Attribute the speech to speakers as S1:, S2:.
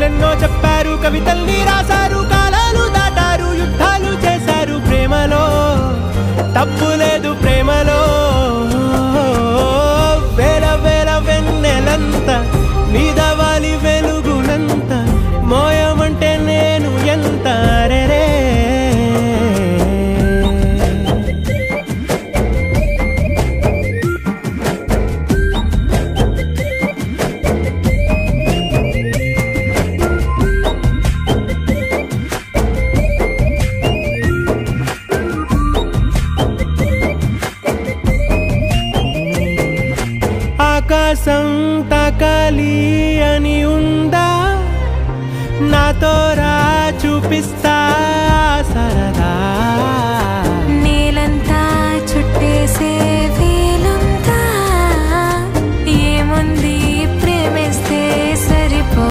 S1: కథలెన్నో చెప్పారు, కవితల్ని రాశారు, కాలాలు దాటారు, యుద్ధాలు చేశారు. ప్రేమలో తప్పు లేదు, ప్రేమలో వేల వేల వెన్నెలంత నీదవాలి వెలుగునంత మోయమంటే నేను ఎంత రే. ఆకాశం తాకాలి అని ఉందా, నాతో రా చూపిస్తా